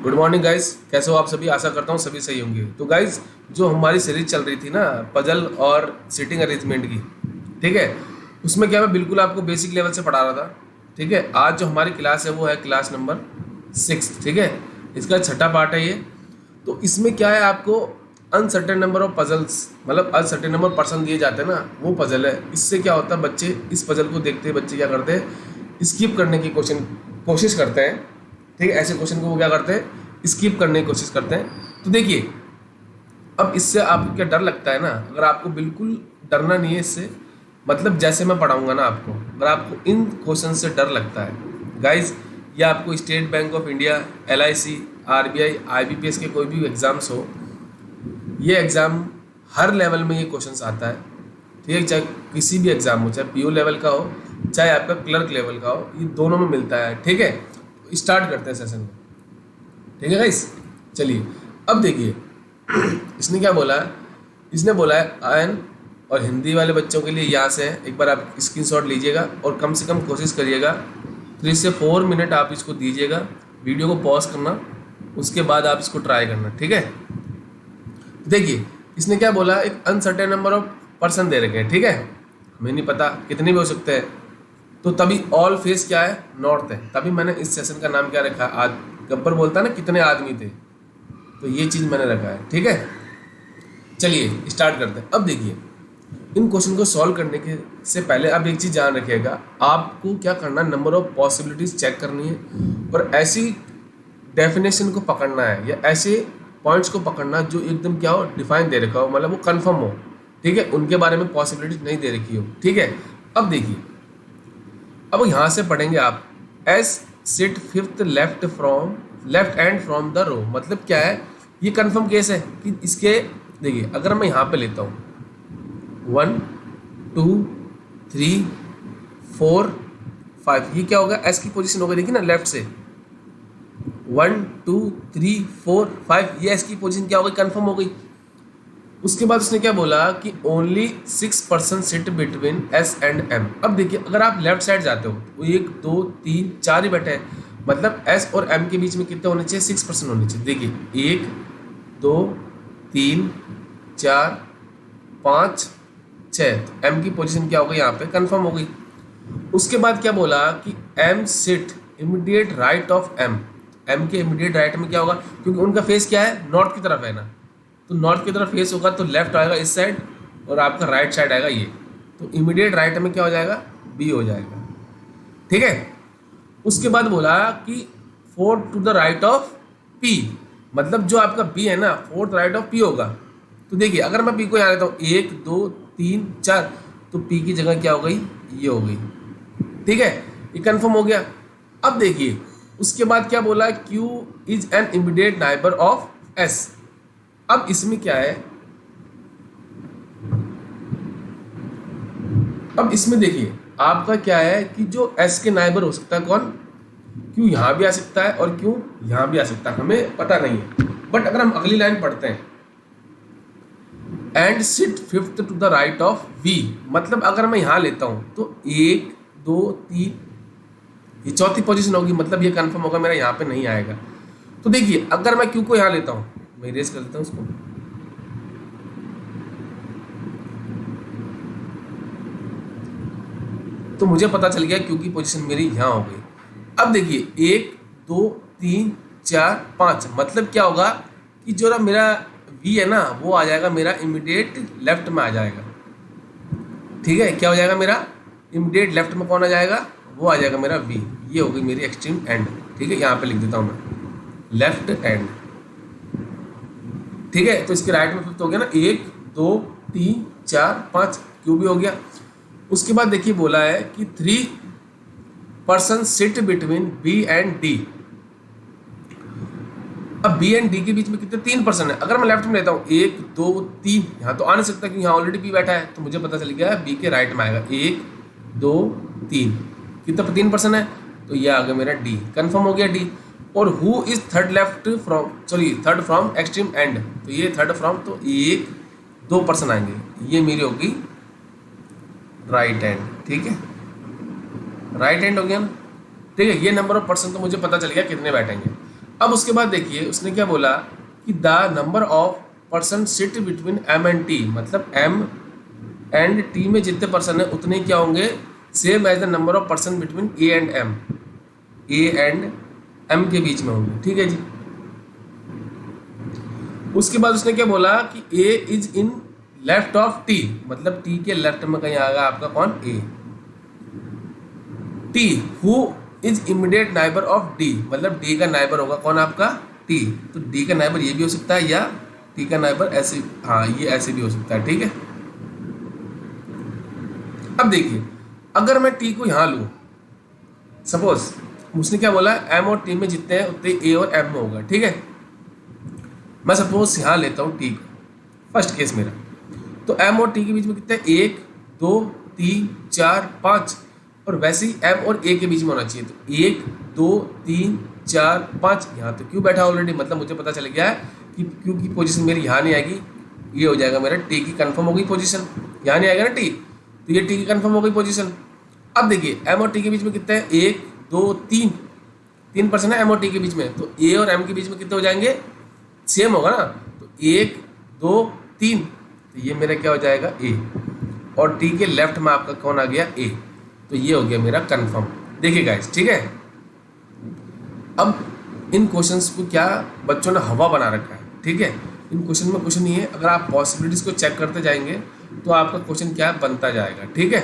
Good morning guys, कैसे हो आप सभी। आशा करता हूँ सभी सही होंगे। तो गाइस, जो हमारी सीरीज चल रही थी ना पजल और सिटिंग अरेंजमेंट की, ठीक है, उसमें क्या मैं बिल्कुल आपको बेसिक लेवल से पढ़ा रहा था। ठीक है, आज जो हमारी क्लास है वो है क्लास नंबर 6। ठीक है, इसका छठा पार्ट है ये। तो इसमें क्या है, आपको अनसर्टेन नंबर ऑफ पजल्स, मतलब अनसर्टेन नंबर पर्सन दिए जाते हैं ना, वो पजल है। इससे क्या होता है, बच्चे इस पजल को देखते हैं, बच्चे क्या करते हैं, स्किप करने की कोशिश करते हैं। ठीक है, ऐसे क्वेश्चन को वो क्या करते हैं, स्किप करने की कोशिश करते हैं। तो देखिए, अब इससे आपको क्या डर लगता है ना, अगर आपको बिल्कुल डरना नहीं है इससे, मतलब जैसे मैं पढ़ाऊंगा ना आपको, अगर आपको इन क्वेश्चन से डर लगता है गाइज, या आपको state bank of India, LIC, RBI, IBPS के कोई भी एग्ज़ाम्स हो, ये एग्ज़ाम हर लेवल में ये क्वेश्चंस आता है। ठीक है, चाहे किसी भी एग्ज़ाम हो, चाहे PO लेवल का हो, चाहे आपका क्लर्क लेवल का हो, ये दोनों में मिलता है। ठीक है, स्टार्ट करते हैं सेशन को। ठीक है गाइस, चलिए अब देखिए इसने क्या बोला है, इसने बोला है आयन, और हिंदी वाले बच्चों के लिए यहाँ से है, एक बार आप स्क्रीनशॉट लीजिएगा और कम से कम कोशिश करिएगा 3 से 4 मिनट आप इसको दीजिएगा, वीडियो को पॉज करना, उसके बाद आप इसको ट्राई करना। ठीक है, देखिए इसने क्या बोला, एक अनसर्टेन नंबर ऑफ पर्सन दे रखे हैं। ठीक है, हमें नहीं पता कितने भी हो सकते हैं, तो तभी ऑल फेस क्या है, नॉर्थ है। तभी मैंने इस सेशन का नाम क्या रखा है, आज गब्बर बोलता है ना कितने आदमी थे, तो ये चीज़ मैंने रखा है। ठीक है, चलिए स्टार्ट करते हैं। अब देखिए, इन क्वेश्चन को सॉल्व करने के से पहले आप एक चीज़ जान रखिएगा, आपको क्या करना है, नंबर ऑफ पॉसिबिलिटीज चेक करनी है और ऐसी डेफिनेशन को पकड़ना है, या ऐसे पॉइंट्स को पकड़ना जो एकदम क्या हो, डिफाइन दे रखा हो, मतलब वो कंफर्म हो। ठीक है, उनके बारे में पॉसिबिलिटीज नहीं दे रखी हो। ठीक है, अब देखिए, अब यहाँ से पढ़ेंगे आप, S sit fifth left end from the row, मतलब क्या है, ये कंफर्म केस है कि इसके, देखिए अगर मैं यहाँ पे लेता हूँ 1 2 3 4 5, ये क्या होगा, एस की पोजीशन होगी, देखिए ना लेफ्ट से 1 2 3 4 5, ये एस की पोजीशन क्या हो गई, कंफर्म हो गई। उसके बाद उसने क्या बोला कि only 6% sit between S and M। अब देखिए, अगर आप लेफ्ट साइड जाते हो तो 1 2 3 4 ही बैठे हैं, मतलब S और M के बीच में कितने होने चाहिए, 6% होने चाहिए। देखिए 1 2 3 4 5 6, तो M की पोजीशन क्या हो गई, यहाँ पे कंफर्म हो गई। उसके बाद क्या बोला कि M sit immediate right of M, M के इमीडिएट राइट में क्या होगा, क्योंकि उनका फेस क्या है, नॉर्थ की तरफ है ना, तो नॉर्थ की तरफ फेस होगा तो लेफ्ट आएगा इस साइड और आपका राइट साइड आएगा ये, तो इमीडिएट राइट में क्या हो जाएगा, B हो जाएगा। ठीक है, उसके बाद बोला कि 4 to the right of P, मतलब जो आपका B है ना, 4th राइट ऑफ P होगा। तो देखिए अगर मैं P को यहाँ लेता हूँ 1 2 3 4, तो P की जगह क्या हो गई, ये हो गई। ठीक है, ये कंफर्म हो गया। अब देखिए उसके बाद क्या बोला, Q is an immediate neighbour of S। अब इसमें क्या है, अब इसमें देखिए आपका क्या है कि जो S के नाइबर हो सकता है कौन, Q यहाँ भी आ सकता है और Q यहाँ भी आ सकता है, हमें पता नहीं है। बट अगर हम अगली लाइन पढ़ते हैं, N sit fifth to the right of V, मतलब अगर मैं यहाँ लेता हूँ तो 1 2 3, ये चौथी पोजीशन होगी, मतलब ये कंफर्म होगा मेरा यहाँ पे नहीं आएगा। तो देखिए अगर मैं Q को यहाँ लेता हूँ, मैं इरेज कर देता हूँ उसको, तो मुझे पता चल गया Q की पोजीशन मेरी यहाँ हो गई। अब देखिए 1 2 3 4 5, मतलब क्या होगा कि जो ना मेरा V है ना, वो आ जाएगा मेरा इमीडिएट लेफ्ट में आ जाएगा। ठीक है, क्या हो जाएगा मेरा इमीडिएट लेफ्ट में, कौन आ जाएगा, वो आ जाएगा मेरा V। ये हो गई मेरी एक्सट्रीम एंड। ठीक है, यहाँ पे लिख देता हूँ मैं लेफ्ट एंड। ठीक है, तो इसके राइट में फिफ्थ हो गया ना, 1 2 3 4 5, Q भी हो गया। उसके बाद देखिए बोला है कि 3% sit between B and D। अब B एंड D के बीच में कितने, 3% है। अगर मैं लेफ्ट में लेता हूँ 1 2 3, यहाँ तो आ नहीं सकता क्योंकि यहाँ ऑलरेडी B बैठा है, तो मुझे पता चल गया B के राइट में आएगा 1 2 3, कितना 3% है, तो ये आ गया मेरा D, कंफर्म हो गया D। और who is third from extreme and, तो ये थर्ड फ्रॉम, तो 1 2% आएंगे, ये मेरी होगी राइट हैंड। ठीक है, राइट हैंड हो गया ना। ठीक है, ये नंबर ऑफ पर्सन तो मुझे पता चल गया कितने बैठेंगे। अब उसके बाद देखिए उसने क्या बोला कि the number of person sit between M and T, मतलब एम एंड टी में जितने पर्सन है उतने क्या होंगे, same as the number of person between A and M, A and M के बीच में होंगे। ठीक है जी। उसके बाद उसने क्या बोला कि A is in left of T, मतलब टी के लेफ्ट में कहीं आएगा आपका कौन, A. T who is immediate neighbour of D, मतलब डी का नाइबर होगा कौन आपका, टी। तो डी का नाइबर ये भी हो सकता है या टी का नाइबर ऐसे, हाँ ये ऐसे भी हो सकता है। ठीक है। अब देखिए अगर मैं टी को यहाँ लूँ, सपोज उसने क्या बोला एम और टी में जितने हैं उतने ए और एम में होगा। ठीक है। मैं सपोज यहाँ लेता हूँ टी को, फर्स्ट केस मेरा, तो एम और टी के बीच में कितने, 1 2 3 4 5, और वैसे ही एम और ए के बीच में होना चाहिए। तो 1 2 3 4 5, यहाँ तो क्यों बैठा ऑलरेडी, मतलब मुझे पता चल गया है कि क्यू की पोजीशन मेरी यहाँ नहीं आएगी, ये हो जाएगा मेरा टी की कंफर्म हो गई पोजीशन, यहाँ नहीं आएगा ना टी, तो ये टी की कंफर्म हो गई पोजीशन। अब देखिए एम और टी के बीच में कितने हैं, 1 2 3, 3 पर्सन है एम और टी के बीच में, तो ए और एम के बीच में कितने हो जाएंगे, सेम होगा ना, तो 1 2 3, तो ये मेरा क्या हो जाएगा ए, और टी के लेफ्ट में आपका कौन आ गया, ए, तो ये हो गया मेरा कंफर्म। देखिए गाइस, ठीक है। अब इन क्वेश्चंस को क्या बच्चों ने हवा बना रखा है। ठीक है। इन क्वेश्चन में कुछ नहीं है, अगर आप पॉसिबिलिटीज को चेक करते जाएंगे तो आपका क्वेश्चन क्या बनता जाएगा। ठीक है।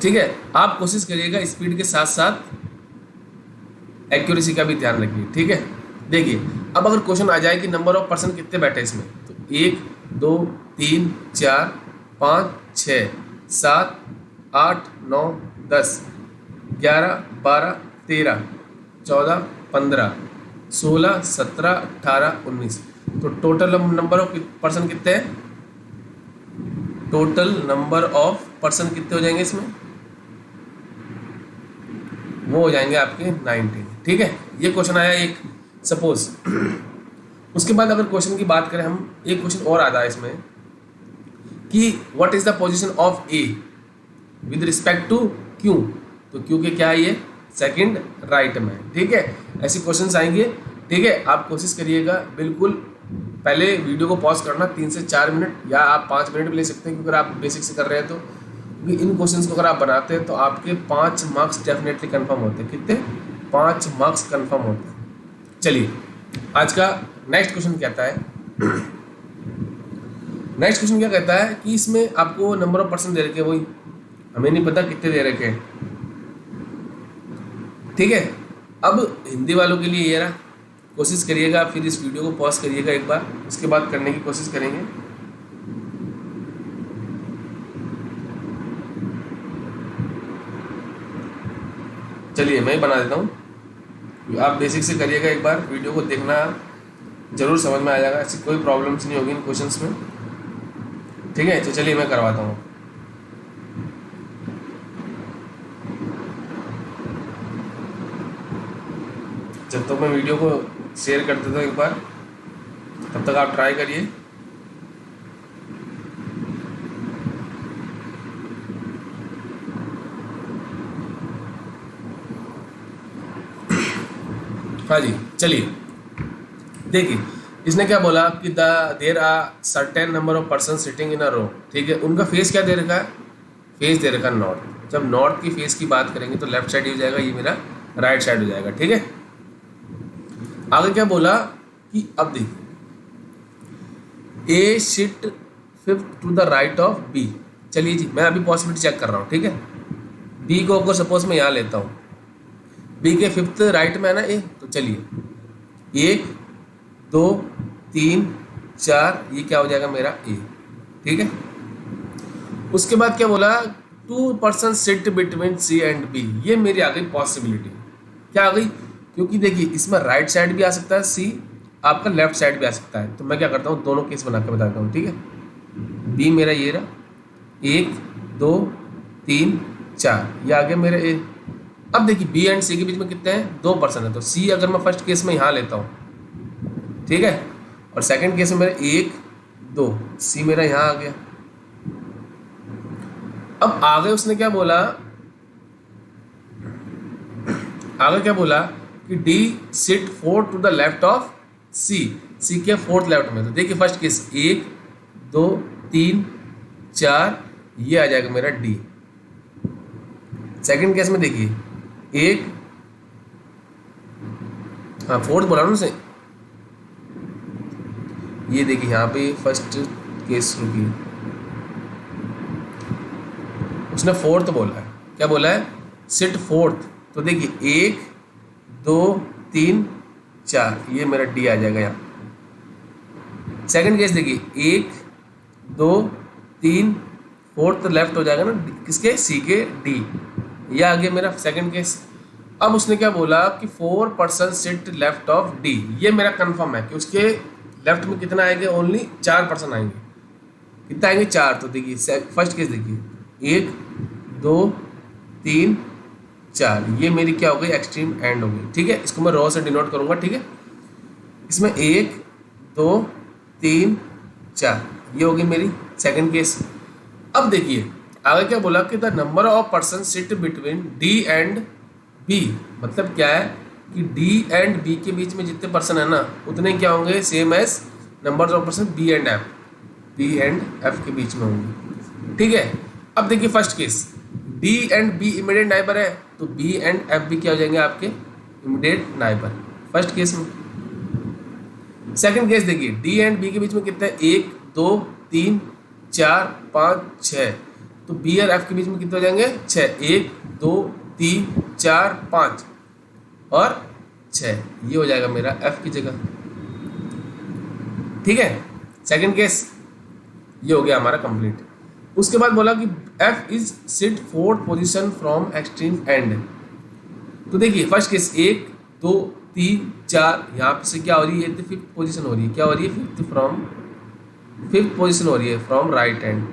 ठीक है, आप कोशिश करिएगा स्पीड के साथ साथ एक्यूरेसी का भी ध्यान रखिए। ठीक है। देखिए अब अगर क्वेश्चन आ जाए कि नंबर ऑफ पर्सन कितने बैठे इसमें, तो 1 2 3 4 5 6 7 8 9 10 11 12 13 14 15 16 17 18 19, तो टोटल नंबर ऑफ पर्सन कितने हैं, टोटल नंबर ऑफ पर्सन कितने हो जाएंगे इसमें, वो हो जाएंगे आपके 19। ठीक है। ये क्वेश्चन आया एक, सपोज। उसके बाद अगर क्वेश्चन की बात करें हम, एक क्वेश्चन और आता है इसमें कि what is the position of A with respect to Q, तो क्यू के क्या है ये, सेकंड राइट में। ठीक है। ऐसे क्वेश्चंस आएंगे। ठीक है। आप कोशिश करिएगा बिल्कुल, पहले वीडियो को पॉज करना 3 से 4 मिनट, या आप 5 मिनट भी ले सकते हैं, क्योंकि अगर आप बेसिक से कर रहे हैं तो, क्योंकि इन क्वेश्चंस को अगर आप बनाते हैं तो आपके 5 मार्क्स डेफिनेटली कंफर्म होते हैं। कितने, 5 मार्क्स कंफर्म होते हैं। चलिए आज का नेक्स्ट क्वेश्चन कहता है, नेक्स्ट क्वेश्चन क्या कहता है कि इसमें आपको नंबर ऑफ पर्सन दे रखे हैं, वही हमें नहीं पता कितने दे रखे हैं। ठीक है। अब हिंदी वालों के लिए ये रहा, कोशिश करिएगा, फिर इस वीडियो को पॉज करिएगा एक बार, उसके बाद करने की कोशिश करेंगे। चलिए मैं बना देता हूँ, आप बेसिक से करिएगा एक बार, वीडियो को देखना जरूर समझ में आ जाएगा, ऐसी कोई प्रॉब्लम्स नहीं होगी इन क्वेश्चंस में। ठीक है। तो चलिए मैं करवाता हूँ। जब तक मैं वीडियो को शेयर कर देता हूँ एक बार, तब तक आप ट्राई करिए। हाँ जी, चलिए देखिए इसने क्या बोला कि there are certain number of person sitting in a row. ठीक है। उनका फेस क्या दे रखा है, फेस दे रखा है नॉर्थ। जब नॉर्थ की फेस की बात करेंगे तो लेफ्ट साइड हो जाएगा, ये मेरा राइट साइड हो जाएगा। ठीक है। आगे क्या बोला कि अब देखिए A sit fifth to the right of B. चलिए जी मैं अभी पॉसिबिलिटी चेक कर रहा हूँ। ठीक है। बी को अगर सपोज मैं यहाँ लेता हूँ, बी के फिफ्थ राइट में है ना ए, तो चलिए 1 2 3 4, ये क्या हो जाएगा मेरा ए। ठीक है। उसके बाद क्या बोला, 2 person sit between C and B, ये मेरी आ गई पॉसिबिलिटी। क्या आ गई, क्योंकि देखिए इसमें राइट साइड भी आ सकता है सी, आपका लेफ्ट साइड भी आ सकता है। तो मैं क्या करता हूँ, दोनों केस बना के बताता हूँ। ठीक है। बी मेरा ये रहा, 1 2 3 4, ये आ गया मेरा ए। अब देखिए बी एंड सी के बीच में कितने हैं, 2 पर्सन है, तो सी अगर मैं फर्स्ट केस में यहाँ लेता हूँ, ठीक है, और सेकंड केस में मेरा 1 2, सी मेरा यहाँ आ गया। अब आगे उसने क्या बोला आगे क्या बोला कि D sit fourth to the left of C, C के फोर्थ लेफ्ट में। तो देखिए फर्स्ट केस 1 2 3 4, ये आ जाएगा मेरा डी। सेकंड केस में देखिए 1, हाँ फोर्थ बोला ना उसे, ये देखिए यहाँ पे फर्स्ट केस रुकी, उसने फोर्थ बोला है। क्या बोला है? Sit fourth. तो देखिए 1 2 3 4, ये मेरा डी आ जाएगा यहाँ। सेकंड केस देखिए 1 2 3, फोर्थ लेफ्ट हो जाएगा ना किसके? सी के, डी। ये आ गया मेरा सेकंड केस। अब उसने क्या बोला कि 4% सिट लेफ्ट ऑफ डी, ये मेरा कंफर्म है कि उसके लेफ्ट में कितना आएंगे? ओनली 4% आएंगे। कितना आएंगे? 4। तो देखिए फर्स्ट केस देखिए 1 2 3 4, ये मेरी क्या हो गई? एक्सट्रीम एंड हो गई। ठीक है, इसको मैं रॉ से डिनोट करूंगा। ठीक है, इसमें 1 2 3 4, ये होगी मेरी सेकंड केस। अब देखिए आगे क्या बोला कि the number of person sit between D and B, मतलब क्या है कि डी एंड बी के बीच में जितने पर्सन है ना उतने क्या होंगे? Same as number of person B and F, B and F के बीच में होंगे। ठीक है, अब देखिए first case D and B immediate neighbour है, तो बी एंड एफ भी क्या हो जाएंगे? आपके इमीडिएट नाइबर, फर्स्ट केस में। सेकंड केस देखिए डी एंड बी के बीच में कितना है? 1 2 3 4 5 6, तो बी और एफ के बीच में कितने हो जाएंगे? 6। 1 2 3 4 5 और 6, ये हो जाएगा मेरा एफ की जगह। ठीक है, सेकंड केस ये हो गया हमारा कंप्लीट। उसके बाद बोला कि F is seat fourth position from extreme and. तो देखिए फर्स्ट केस 1 2 3 4, यहाँ पे से क्या हो रही है? तो फिफ्थ पोजीशन हो रही है। क्या हो रही है? फिफ्थ पोजीशन हो रही है फ्रॉम राइट एंड।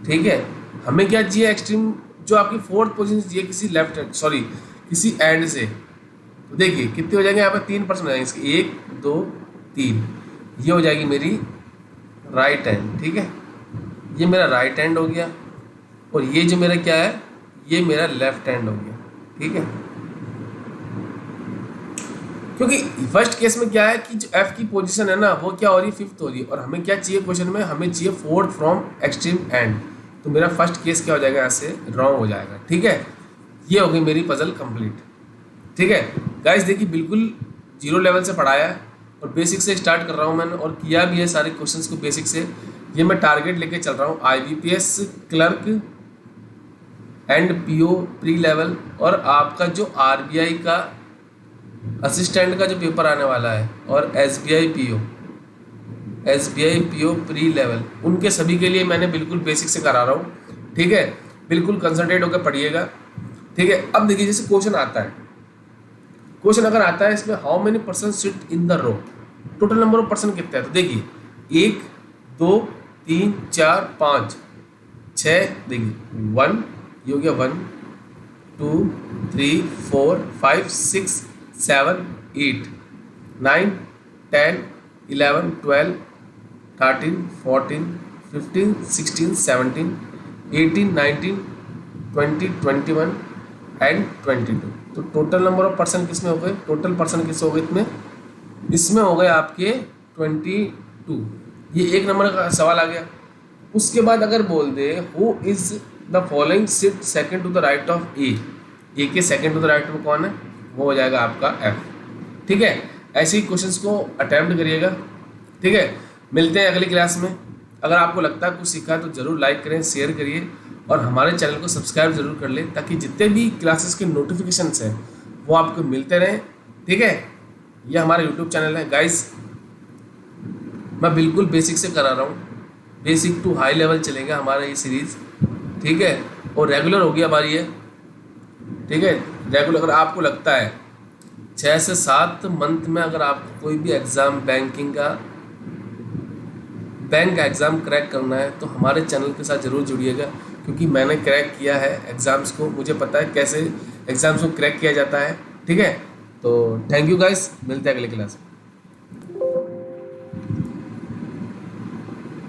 ठीक है, हमें क्या चाहिए? एक्सट्रीम जो आपकी फोर्थ पोजीशन चाहिए किसी लेफ्ट एंड, सॉरी किसी एंड से। तो देखिए कितने हो जाएंगे यहाँ पे? 3% हो जाएंगे इसके, 1 2 3, ये हो जाएगी मेरी राइट हैंड। ठीक है, ये मेरा राइट हैंड हो गया, और ये जो मेरा क्या है? ये मेरा लेफ्ट हैंड हो गया। ठीक है, क्योंकि फर्स्ट केस में क्या है कि जो एफ की पोजीशन है ना वो क्या हो रही है? फिफ्थ हो रही है, और हमें क्या चाहिए क्वेश्चन में? हमें चाहिए फोर्थ फ्रॉम एक्सट्रीम एंड। तो मेरा फर्स्ट केस क्या हो जाएगा? ऐसे रॉन्ग हो जाएगा। ठीक है, ये हो गई मेरी पजल कंप्लीट। ठीक है गाइस, देखिए बिल्कुल जीरो लेवल से पढ़ाया है और बेसिक से स्टार्ट कर रहा हूँ मैंने, और किया भी है सारे क्वेश्चंस को बेसिक से। ये मैं टारगेट लेके चल रहा हूँ IBPS clerk and PO pre level, और आपका जो RBI का असिस्टेंट का जो पेपर आने वाला है, और SBI PO प्री लेवल, उनके सभी के लिए मैंने बिल्कुल बेसिक से करा रहा हूँ। ठीक है, बिल्कुल कंसंट्रेट होकर पढ़िएगा। ठीक है, अब देखिए जैसे क्वेश्चन आता है, क्वेश्चन अगर आता है इसमें how many person sit in the row, total number of person कितना है? तो देखिए 1 2 3 4 5 6, देखिए 1, ये हो गया 1 2 3 4 5 6 7 8 9 10 11 12 13 14 15 16 17 18 19 20 21 एंड 22। तो टोटल नंबर ऑफ पर्सन किस में हो गए? टोटल पर्सन किस हो गए इसमें हो गए आपके 22। ये एक नंबर का सवाल आ गया। उसके बाद अगर बोल दे who is the following sit second to the right of A के सेकंड टू द राइट में कौन है? वो हो जाएगा आपका एफ। ठीक है, ऐसे ही क्वेश्चंस को अटेम्प्ट करिएगा। ठीक है, मिलते हैं अगली क्लास में। अगर आपको लगता है कुछ सीखा तो ज़रूर लाइक करें, शेयर करिए, और हमारे चैनल को सब्सक्राइब जरूर कर लें, ताकि जितने भी क्लासेस के नोटिफिकेशंस हैं वो आपको मिलते रहें। ठीक है, ये हमारा यूट्यूब चैनल है गाइस, मैं बिल्कुल बेसिक से करा रहा हूँ, बेसिक टू हाई लेवल चलेगा हमारा ये सीरीज़। ठीक है, और रेगुलर होगी हमारी ये। ठीक है, रेगुलर अगर आपको लगता है 6 से 7 मंथ में अगर आपको कोई भी एग्ज़ाम बैंक का एग्ज़ाम क्रैक करना है तो हमारे चैनल के साथ ज़रूर जुड़िएगा, क्योंकि मैंने क्रैक किया है एग्ज़ाम्स को, मुझे पता है कैसे एग्ज़ाम्स को क्रैक किया जाता है। ठीक है, तो थैंक यू गाइस, मिलते हैं अगले क्लास में।